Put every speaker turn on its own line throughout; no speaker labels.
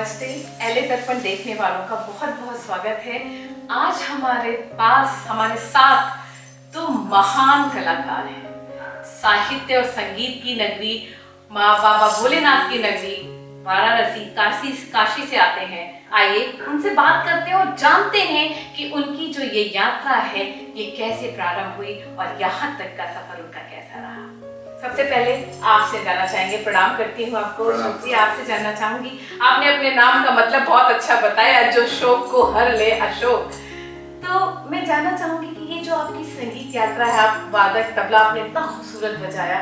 नमस्ते। एले दर्पण देखने वालों का बहुत बहुत स्वागत है। आज हमारे पास हमारे साथ दो महान कलाकार हैं। साहित्य और संगीत की नगरी माँ बाबा भोलेनाथ की नगरी वाराणसी काशी से आते हैं। आइए उनसे बात करते हैं और जानते हैं कि उनकी जो ये यात्रा है ये कैसे प्रारंभ हुई और यहाँ तक का सफर उनका कैसा रहा। सबसे पहले आपसे जानना चाहेंगे, प्रणाम करती हूँ आपको। अशोक जी, आपसे जानना चाहूंगी, आपने अपने नाम का मतलब बहुत अच्छा बताया, जो शोक को हर ले अशोक। तो मैं जानना चाहूंगी कि ये जो आपकी संगीत यात्रा है, आप वादक तबला आपने इतना खूबसूरत बजाया,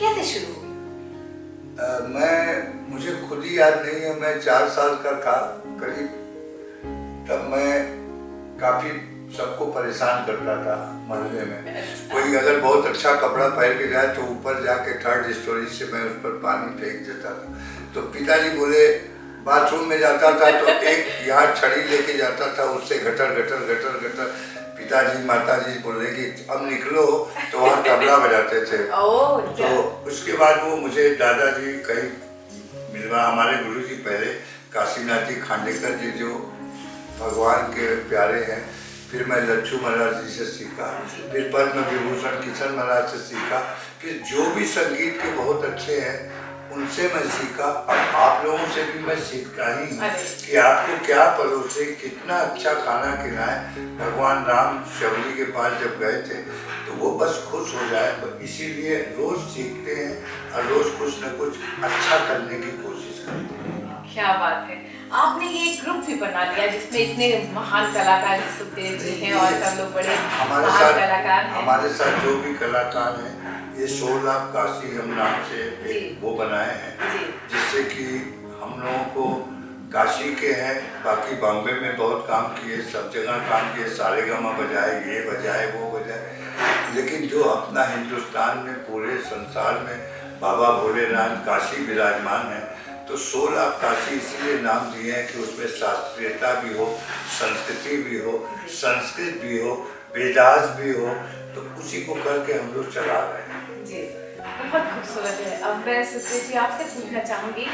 कैसे शुरू हुई?
मुझे खुद ही याद नहीं है, मैं 4 साल का था करीब, तब मैं काफी सबको परेशान करता था मोहल्ले में। कोई अगर बहुत अच्छा कपड़ा पहन के जाए तो ऊपर जाके 3rd स्टोरी से मैं उस पर पानी फेंक देता था। तो पिताजी बोले, बाथरूम में जाता था तो एक यहाँ छड़ी लेके जाता था, उससे गटर गटर गटर गटर। पिताजी माताजी बोले कि अब निकलो, तो वहाँ तबला बजाते थे। तो उसके बाद वो मुझे दादाजी कहीं मिलवा, हमारे गुरुजी पहले काशीनाथ जी खांडेकर जी जो भगवान के प्यारे हैं, फिर मैं लच्छू महाराज जी से सीखा, फिर पद्म विभूषण किशन महाराज से सीखा, फिर जो भी संगीत के बहुत अच्छे हैं उनसे मैं सीखा। और आप लोगों से भी मैं सीखता ही हूँ कि आपको क्या परोसे, कितना अच्छा खाना खिलाएं। भगवान राम शबरी के पास जब गए थे तो वो बस खुश हो जाए, इसीलिए रोज सीखते हैं और रोज कुछ न कुछ अच्छा करने की कोशिश करते हैं।
क्या बात है, आपने ये ग्रुप भी बना लिया जिसमें इतने महान कलाकार सुखदेव जी हैं और सब लोग बड़े महान कलाकार हैं।
हमारे साथ जो भी कलाकार हैं, ये 16 काशी हम नाम से वो बनाए हैं, जिससे कि हम लोगों को काशी के हैं, बाकी बॉम्बे में बहुत काम किए, सब जगह काम किए, सारेगामा बजाए, ये बजाए वो बजाए, लेकिन जो अपना हिंदुस्तान में पूरे संसार में बाबा भोलेनाथ काशी विराजमान है, तो 16 काशी इसलिए नाम दिए हैं कि उसमें शास्त्रीयता भी हो, संस्कृति भी हो, संस्कृत भी हो, वेदास भी हो, तो उसी को करके हम लोग चला रहे हैं।
जी, बहुत खूबसूरत है। अब मैं सुखदेव जी आपसे पूछना चाहूंगी,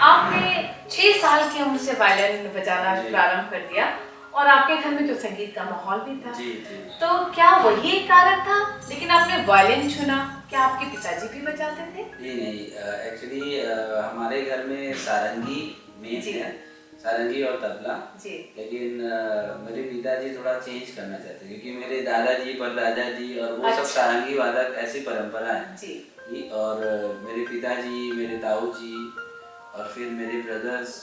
आपने 6 साल की उम्र से वायलिन बजाना प्रारंभ कर दिया और आपके घर में तो संगीत का माहौल भी था।
जी।
तो क्या वही एक कारण था, लेकिन आपने वायलिन चुना? क्या आपके पिताजी भी बजाते थे?
नहीं, एक्चुअली हमारे घर में सारंगी मेन है, सारंगी और तबला जी। लेकिन मेरे पिताजी थोड़ा चेंज करना चाहते, क्योंकि मेरे दादाजी परदादा जी और वो सब सारंगी वादक, ऐसी परंपरा है जी। और मेरे पिताजी, मेरे ताऊ जी और फिर मेरे ब्रदर्स,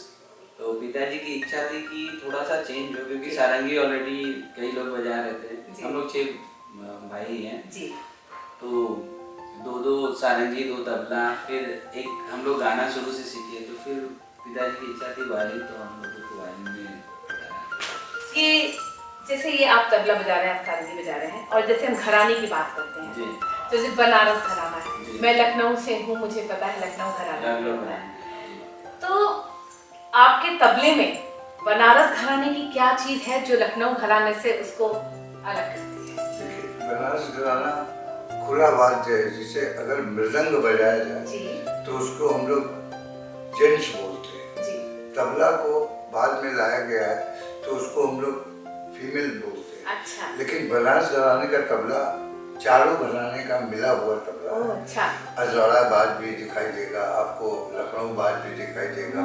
तो पिताजी की इच्छा थी कि थोड़ा सा चेंज हो, क्योंकि सारंगी ऑलरेडी कई लोग बजा रहे थे। हम लोग 6 भाई हैं जी, तो 2 सारंगी 2 तबला, फिर एक हम लोग गाना शुरू से सीखे, तो फिर पिताजी की इच्छा थी वायलिन, तो हम लोगों को वायलिन में
कि जैसे ये आप तबला बजा रहे हैं, आप सारंगी बजा रहे हैं, और जैसे हम घराने की बात करते हैं जी, तो जैसे बनारस घराना है, मैं लखनऊ से हूँ, मुझे पता है लखनऊ घराना है, तो आपके तबले में बनारस घराने की क्या चीज है जो लखनऊ घराने से उसको अलग करती है?
देखिए, बनारस घराना खुला वाद्य है, जिसे अगर मृदंग बजाया जाए तो उसको हम लोग जेंट्स बोलते हैं जी। तबला को बाद में लाया गया है तो उसको हम लोग फीमेल बोलते हैं। अच्छा। लेकिन बनारस घराने का तबला चारों घराने का मिला हुआ तबला है। अच्छा। अजवाड़ा बाज भी दिखाई देगा आपको, लखनऊ बाज भी दिखाई देगा,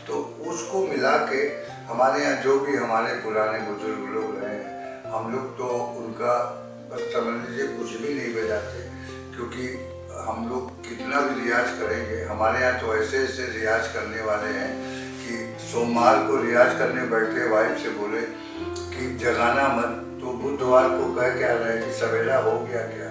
तो उसको मिला के हमारे यहाँ जो भी हमारे पुराने बुजुर्ग लोग रहे, हम लोग तो उनका बस समझ लीजिए कुछ भी नहीं बजाते, क्योंकि हम लोग कितना भी रियाज करेंगे, हमारे यहाँ तो ऐसे ऐसे रियाज करने वाले हैं कि सोमवार को रियाज करने बैठे, वाइफ से बोले कि जगाना मत, तो बुधवार को कह क्या रहे कि सवेरा हो गया क्या,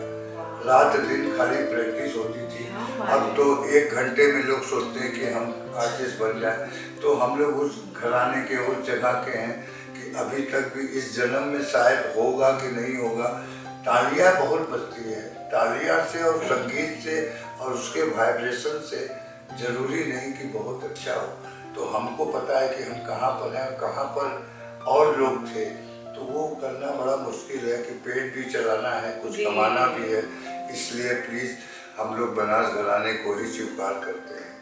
रात दिन खाली प्रैक्टिस होती थी। अब तो 1 घंटे में लोग सोचते हैं कि हम आर्टिस्ट बन जाए। तो हम लोग उस घराने के, उस जगह के हैं कि अभी तक भी इस जन्म में शायद होगा कि नहीं होगा, तालियां बहुत बजती है, तालियां से और संगीत से और उसके वाइब्रेशन से जरूरी नहीं कि बहुत अच्छा हो। तो हमको पता है कि हम कहाँ पर हैं, कहाँ पर और लोग थे, तो वो करना बड़ा मुश्किल है कि पेट भी चलाना है, कुछ कमाना भी है, इसलिए प्लीज हम लोग बनारस घराने को ही स्वीकार करते हैं।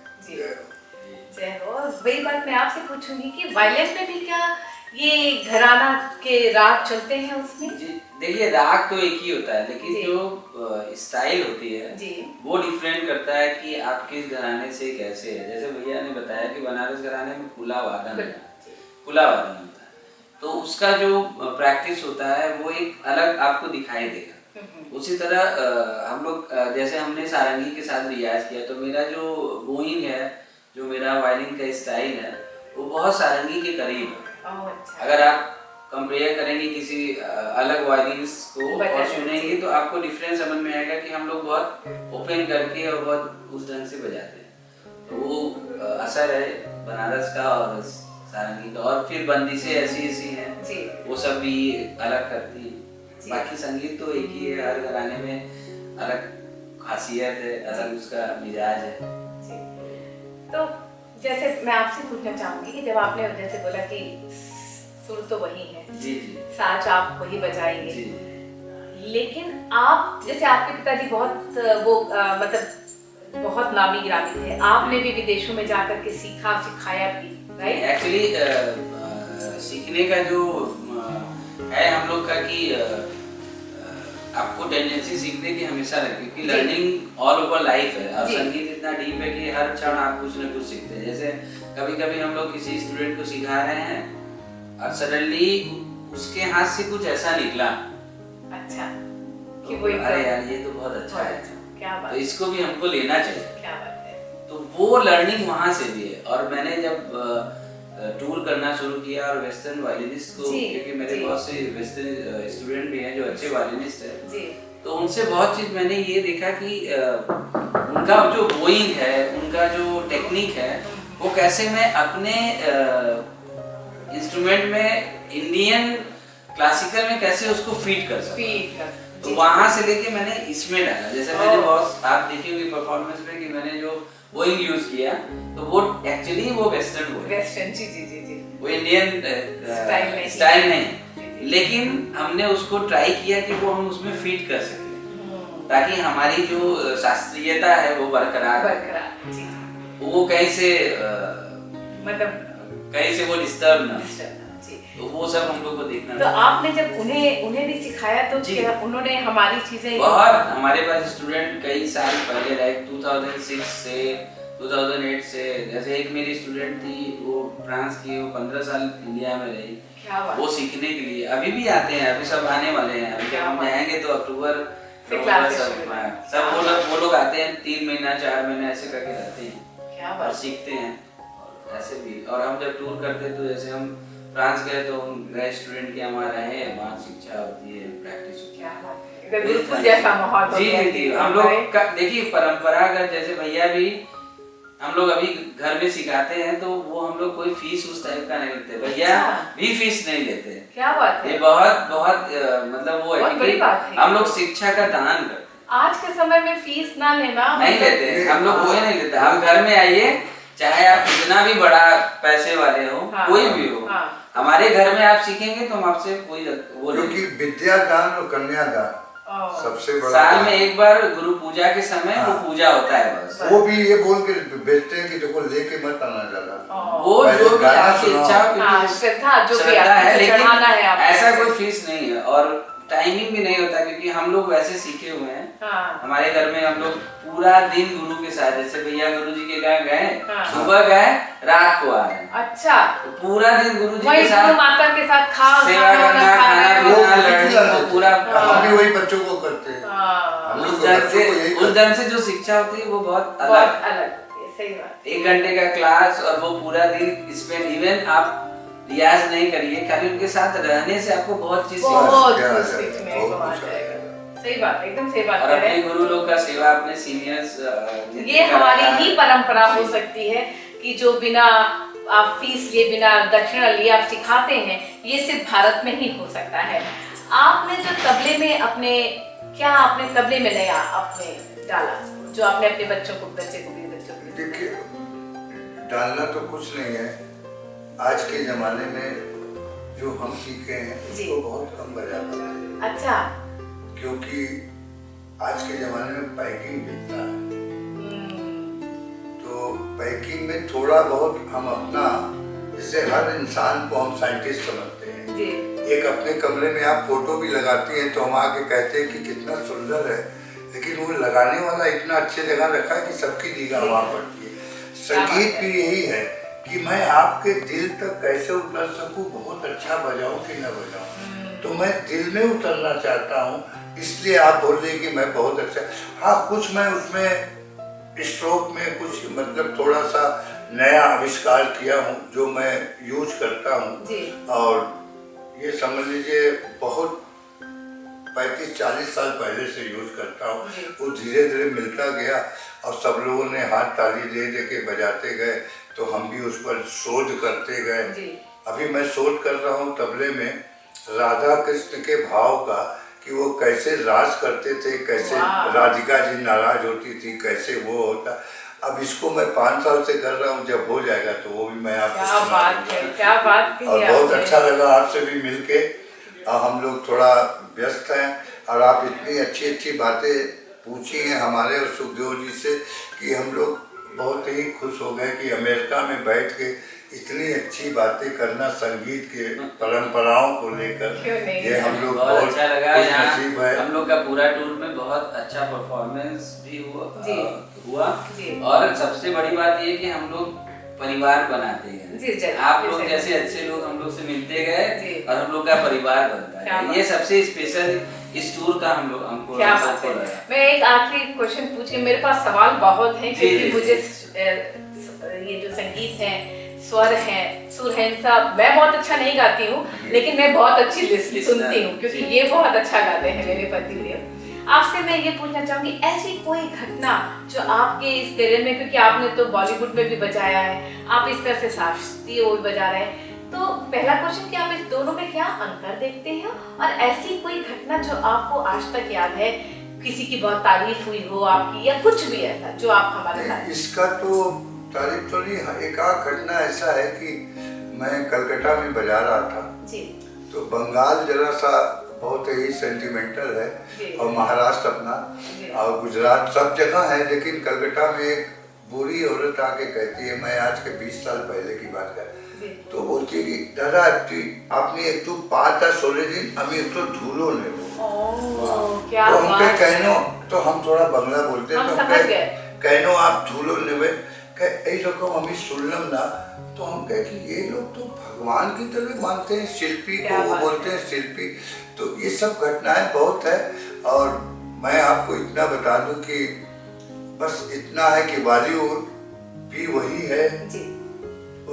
जय हो। वही बात मैं आपसे पूछूंगी कि वायलिन में भी क्या ये घराना के राग चलते हैं उसमें?
जी देखिए, राग तो एक ही होता है, लेकिन
जी।
जो स्टाइल होती है
जी।
वो डिफरेंट करता है कि आप किस घराने से कैसे है। जैसे भैया ने बताया कि बनारस घराने में खुला वादन है, खुला वादन होता है, तो उसका जो प्रैक्टिस होता है वो एक अलग आपको दिखाई देगा। उसी तरह हम लोग जैसे हमने सारंगी के साथ रियाज किया, तो मेरा जो गोइंग है, जो मेरा वायलिन का स्टाइल है, वो बहुत सारंगी के करीब है।
अच्छा।
अगर आप कंपेयर करेंगे किसी अलग वायलिनिस्ट को और सुनेंगे तो आपको डिफरेंस समझ में आएगा कि हम लोग बहुत ओपन करके और बहुत उस ढंग से बजाते हैं। तो वो असर है बनारस का और सारंगी का। और फिर बंदिशें ऐसी ऐसी हैं, वो सब भी अलग करती हैं। बाकी संगीत तो एक ही है, हर घराने में अलग खासियत है, अलग उसका मिजाज है।
तो जैसे मैं आपसे पूछना चाहूंगी कि जब आपने जैसे बोला कि सुर तो वही है,
जी जी,
साज आप वही बजाएंगे,
जी।
लेकिन आप जैसे आपके पिताजी बहुत वो मतलब बहुत नामी गिरामी थे, आपने भी विदेशों में जाकर के सीखा सिखाया भी, राइट?
एक्चुअली सीखने का जो है हम लोग का कि आपको टेंडेंसी सीखने की हमेशा रहे, क्योंकि लर्निंग ऑल ओवर लाइफ है और संगीत इतना डीप है कि हर क्षण आप कुछ न कुछ सीखते हैं। जैसे कभी कभी हम लोग किसी स्टूडेंट को सिखा रहे हैं और सडनली उसके हाथ से कुछ ऐसा निकला,
अच्छा, कि
तो अरे यार ये तो बहुत अच्छा है,
क्या बात,
तो इसको भी हमको लेना चाहिए,
क्या बात है।
तो वो लर्निंग वहां से भी है। और मैंने जब टूर करना शुरू किया और वेस्टर्न वायलिनिस्ट को, क्योंकि मेरे बहुत से वेस्टर्न स्टूडेंट भी हैं जो अच्छे वायलिनिस्ट हैं, तो उनसे बहुत चीज मैंने ये देखा कि उनका जो गोइंग है, उनका जो टेक्निक है, वो कैसे मैं अपने इंस्ट्रूमेंट में इंडियन क्लासिकल में कैसे उसको फीड कर सकता, तो वहां से लेके मैंने इसमें डाला। जैसे मैंने बहुत, आप देखेंगे परफॉर्मेंस में कि मैंने जो गोइंग यूज किया, तो वो एक्चुअली वो वेस्टर्न गोइंग,
वेस्टर्न, जी जी जी जी,
वो इंडियन स्टाइल नहीं, लेकिन हमने उसको ट्राई किया कि वो हम उसमें फीड कर सके, ताकि हमारी जो शास्त्रीयता है वो बरकरार,
जी,
वो कहीं से
मतलब
कहीं से वो डिस्टर्ब ना, तो वो सब हम लोग को देखना।
तो आपने जब उन्हें भी सिखाया तो क्या उन्होंने हमारी चीजें
बहुत, हमारे पास स्टूडेंट कई साल पहले, लाइक 2006 से 2008 से, जैसे एक मेरी स्टूडेंट थी, वो फ्रांस की, वो 15 साल इंडिया में रही, वो सीखने के लिए अभी भी आते हैं, अभी सब आने वाले हैं, अभी जब हम आएंगे तो अक्टूबर सब वो लोग आते हैं, 3 महीना 4 महीना ऐसे करके रहते हैं और सीखते हैं ऐसे भी। और हम जब टूर करते हैं तो जैसे हम फ्रांस गए तो गए स्टूडेंट के हमारे रहे, वहाँ शिक्षा होती है, प्रैक्टिस होती है,
बिल्कुल जैसा माहौल
जी जी जी। हम लोग देखिए परंपरागत, जैसे भैया भी हम लोग अभी घर में सिखाते हैं, तो वो हम लोग कोई फीस उस टाइप का नहीं लेते, भैया भी फीस नहीं लेते।
क्या बात है,
ये बहुत बहुत मतलब वो है कि हम लोग शिक्षा का दान करते हैं।
आज के समय में फीस ना लेना
नहीं लेते हम लोग, कोई नहीं लेते। हम घर में आइए, चाहे आप कितना भी बड़ा पैसे वाले हो, कोई भी हो, हमारे घर में आप सीखेंगे तो हम आपसे कोई वो,
क्योंकि विद्यादान और कन्यादान सबसे बड़ा,
साल में एक बार गुरु पूजा के समय वो पूजा होता है, बस
वो भी ये बोल के बेचते हैं कि देखो लेके मत आना ज्यादा,
वो जो भी आपकी इच्छा, श्रद्धा है, लेकिन ऐसा कोई फीस नहीं है और टाइमिंग भी नहीं होता, क्योंकि हम लोग वैसे सीखे हुए हैं। हमारे घर में हम लोग पूरा दिन गुरु के साथ, जैसे भैया गुरु जी के घर गए, सुबह गए, रात को आ रहे हैं, अच्छा, तो पूरा दिन गुरु जी के साथ, माता के साथ सेवा करना, खाना पीना, लर्निंग, पूरा
हम भी वही बच्चों को करते हैं।
उस ढंग से जो शिक्षा होती है वो बहुत अलग
सही बात।
1 घंटे का क्लास और वो पूरा दिन स्पेंड, इवन आप रियाज नहीं करिए, खाली उनके साथ रहने से आपको बहुत चीज
सीखने को आ जाएगा। सही बात, एकदम सही बात
और अपने गुरु लोग का सेवा, अपने सीनियर्स,
ये हमारी ही परंपरा हो सकती है कि जो बिना आप फीस लिए, बिना दक्षिणा लिए आप सिखाते हैं, ये सिर्फ भारत में ही हो सकता है। आपने जो तबले में अपने, क्या आपने तबले में नया अपने डाला जो आपने अपने बच्चों को
देखिए, डालना तो कुछ नहीं है, आज के जमाने में जो हम सीखे हैं वो बहुत कम बजा पाते हैं। अच्छा, क्योंकि आज के जमाने में पैकिंग बिकता है, तो पैकिंग में थोड़ा बहुत हम अपना, जैसे हर इंसान को हम साइंटिस्ट समझते हैं
जी।
एक अपने कमरे में आप फोटो भी लगाती हैं तो हम आके कहते हैं कि कितना सुंदर है, लेकिन वो लगाने वाला इतना अच्छे जगह रखा है कि सबकी निगाह वहाँ पड़ती है। संगीत भी यही है कि मैं आपके दिल तक कैसे उतर सकूं, बहुत अच्छा बजाऊं कि न बजाऊं, तो मैं दिल में उतरना चाहता हूं, इसलिए आप बोल रहे कि मैं बहुत अच्छा। हाँ, कुछ मैं उसमें स्ट्रोक में कुछ मतलब थोड़ा सा नया आविष्कार किया हूँ जो मैं यूज करता हूँ, और ये समझ लीजिए बहुत 35-40 साल पहले से यूज करता हूँ। वो धीरे धीरे मिलता गया और सब लोगों ने हाथ ताली दे दे के बजाते गए, तो हम भी उस पर शोध करते गए। अभी मैं शोध कर रहा हूँ तबले में राधा कृष्ण के भाव का, कि वो कैसे राज करते थे, कैसे राधिका जी नाराज होती थी, कैसे वो होता। अब इसको मैं 5 साल से कर रहा हूँ, जब हो जाएगा तो वो भी मैं आपको
क्या बात है, क्या बात की।
और बहुत अच्छा लगा आपसे भी मिलके। हम लोग थोड़ा व्यस्त हैं और आप इतनी अच्छी अच्छी बातें पूछी हैं हमारे और सुखदेव जी से कि हम लोग बहुत ही खुश हो गए कि अमेरिका में बैठ के इतनी अच्छी बातें करना संगीत के परंपराओं को लेकर, ये हम लोग
बहुत अच्छा लगा।
नसीब है।
हम लोग का पूरा टूर में बहुत अच्छा परफॉर्मेंस भी हुआ और सबसे बड़ी बात ये कि हम लोग परिवार बनाते गए। आप लोग जैसे अच्छे लोग हम लोग से मिलते गए और हम लोग का परिवार बनता है। ये सबसे स्पेशल इस टूर का हमको
क्या बात है। मैं एक आखिरी क्वेश्चन पूछी, मेरे पास सवाल बहुत हैं क्योंकि मुझे ये जो संगीत है, स्वर है, सुर है, सब मैं बहुत अच्छा नहीं गाती हूँ, लेकिन मैं बहुत अच्छी सुनती हूँ क्योंकि ये बहुत अच्छा गाते हैं मेरे पति देव। आपसे मैं ये पूछना चाहूंगी, ऐसी कोई घटना जो आपके इस करियर में, क्योंकि आपने तो बॉलीवुड में भी बजाया है, आप इस तरह से शास्त्रीय भी बजा रहे हैं, तो पहला क्वेश्चन कि आप इस दोनों में क्या अंतर देखते हैं, और ऐसी कोई घटना जो आपको आज तक याद है, किसी की बहुत तारीफ हुई हो आपकी या कुछ भी ऐसा जो आप हमारे साथ।
इसका तो तारीफ तो नहीं, एक आध घटना ऐसा है कि मैं कलकत्ता में बजा रहा था जी, तो बंगाल जरा सा बहुत ही सेंटिमेंटल है और महाराष्ट्र अपना और गुजरात सब जगह है, लेकिन कलकत्ता में एक बुरी औरत आके कहती है, मैं आज के 20 साल पहले की बात कर, तो बोलती है कि दादा आपने एक तो 5-16 दिन আমি একটু ধুলো নেব।
क्या
तो हम कहनो, तो हम थोड़ा बंगला बोलते हैं, तो कहनो आप धुलो नेबे, এইরকম আমি শুনলাম না, तो हम कहे कि ये लोग तो भगवान की तरह मानते हैं शिल्पी को, वो बोलते हैं शिल्पी। तो ये सब घटनाएं बहुत है, और मैं आपको इतना बता दूं कि बस इतना है कि बॉलीवुड भी वही है जी।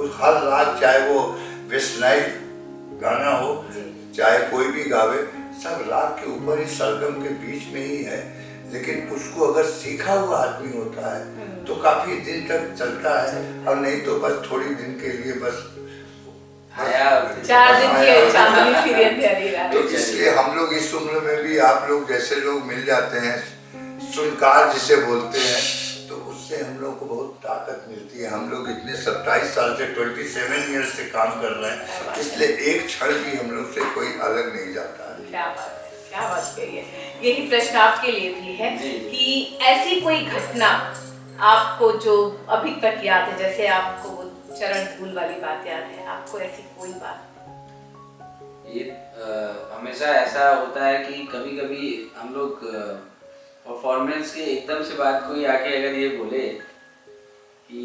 उस हर रात, चाहे वो वैष्णव गाना हो, चाहे कोई भी गावे, सब राग के ऊपर ही सरगम के बीच में ही है, लेकिन उसको अगर सीखा हुआ आदमी होता है तो काफी दिन तक चलता है, और नहीं तो बस थोड़ी दिन के लिए बस
4 दिन की चांदनी फिर अंधेरी रात।
तो इसलिए हम लोग इस उम्र में भी आप लोग जैसे लोग मिल जाते हैं, सुनकार जिसे बोलते हैं, तो उससे हम लोग को बहुत ताकत मिलती है। हम लोग इतने 27 साल से 27 ईयर्स से काम कर रहे हैं, इसलिए एक क्षण भी हम लोग से कोई अलग नहीं जाता है।
क्या बात है, क्या बात कही है। यही प्रश्न आपके लिए भी है कि ऐसी कोई घटना आपको जो अभी तक याद है, जैसे आपको वो चरण धूल वाली बात याद है, आपको ऐसी कोई बात?
ये हमेशा ऐसा होता है कि कभी कभी हम लोग परफॉर्मेंस के एकदम से बात कोई आके अगर ये बोले कि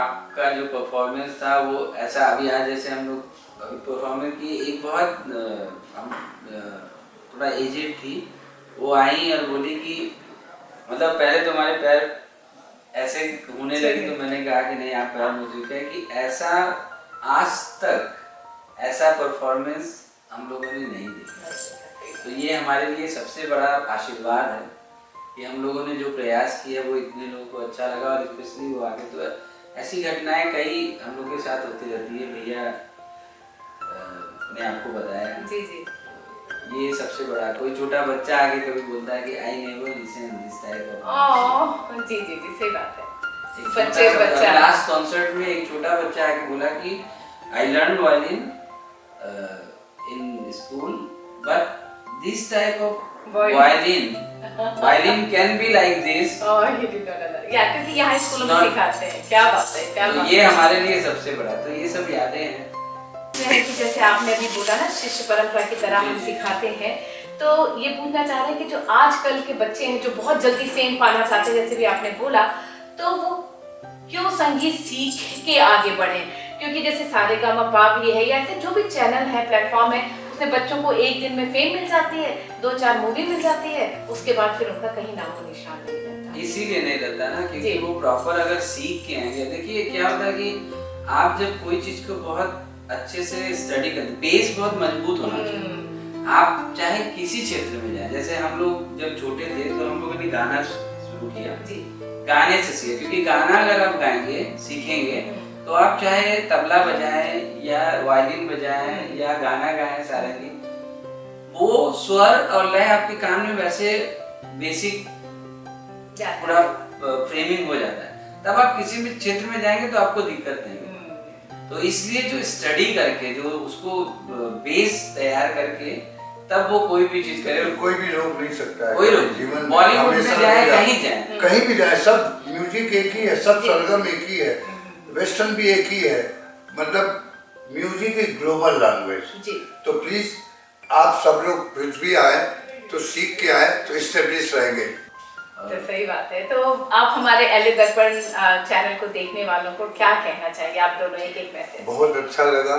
आपका जो परफॉर्मेंस था वो ऐसा, अभी आज जैसे हम लोग अभी परफॉर्मेंस की एक बहुत हम थोड़ा एजेड थी, वो आई और बोली कि मतलब पहले तुम्हारे पैर ऐसे होने लगे, तो मैंने कहा कि नहीं, आप पैर मुझे है कि ऐसा आज तक ऐसा परफॉर्मेंस हम लोगों ने नहीं देखा। तो ये हमारे लिए सबसे बड़ा आशीर्वाद है कि हम लोगों ने जो प्रयास किया वो इतने लोगों को अच्छा लगा, और स्पेशली वो आगे तो ऐसी घटनाएं कई हम लोग के साथ होती रहती है। भैया ने आपको बताया
जी जी,
ये सबसे बड़ा, कोई छोटा बच्चा आगे कभी बोलता है कि I never listen this type of,
जी जी जी, सही बात है।
बच्चा लास्ट कॉन्सर्ट में एक छोटा बच्चा आके बोला कि I learn violin in school, but this type of violin can be like this.
क्योंकि यहाँ स्कूलों में सिखाते हैं। क्या बात है, क्या बात है।
ये हमारे लिए सबसे बड़ा, तो ये सब यादें हैं
कि जैसे आपने अभी बोला ना, शिष्य परंपरा की तरह हम सिखाते हैं, तो ये पूछना चाह रहे हैं कि जो आजकल के बच्चे हैं जो बहुत जल्दी फेम पाना चाहते हैं, जैसे भी आपने बोला, तो वो क्यों संगीत सीख के आगे बढ़े? क्योंकि जैसे सारेगामापा भी है या ऐसे जो भी चैनल है, प्लेटफॉर्म है, उसमें बच्चों को एक दिन में फेम मिल जाती है, 2-4 मूवी मिल जाती है, उसके बाद फिर उनका कहीं नामो निशान नहीं रहता।
इसीलिए नहीं रहता ना, क्योंकि वो प्रॉपर अगर सीख के आएंगे। देखिए क्या होता है कि आप जब कोई चीज को बहुत अच्छे से स्टडी करते, बेस बहुत मजबूत होना चाहिए। आप चाहे किसी क्षेत्र में जाए, जैसे हम लोग जब छोटे थे तो हम लोगों ने गाना शुरू किया, गाने से सीखे, क्योंकि गाना अगर आप गाएंगे, सीखेंगे, तो आप चाहे तबला बजाएं या वायलिन बजाएं या गाना गाएं सारंगी, वो स्वर और लय आपके कान में वैसे बेसिक पूरा फ्रेमिंग हो जाता है। तब आप किसी भी क्षेत्र में जाएंगे तो आपको दिक्कत नहीं। तो इसलिए जो स्टडी करके, जो उसको बेस तैयार करके, तब वो कोई भी चीज करे,
कोई भी रोक नहीं सकता है।
कोई रोक, जीवन बॉलीवुड में जाए, कहीं
भी जाए, सब म्यूजिक एक ही है, सब सरगम एक ही है, वेस्टर्न भी एक ही है, मतलब म्यूजिक एक ग्लोबल लैंग्वेज। तो प्लीज आप सब लोग पृथ्वी आए तो सीख के आए तो स्टेब्लिश रहेंगे।
तो सही बात है। तो आप हमारे एलए दर्पण चैनल को देखने वालों को क्या कहना चाहिए? आप दोनों एक मैसेज।
बहुत अच्छा लगा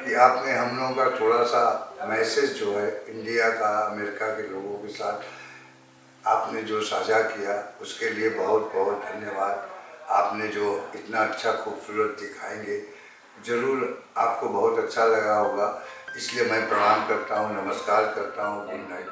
कि आपने हम लोगों का थोड़ा सा मैसेज जो है इंडिया का, अमेरिका के लोगों के साथ आपने जो साझा किया, उसके लिए बहुत बहुत धन्यवाद। आपने जो इतना अच्छा खूबसूरत दिखाएंगे, जरूर आपको बहुत अच्छा लगा होगा, इसलिए मैं प्रणाम करता हूँ, नमस्कार करता हूँ, गुड नाइट।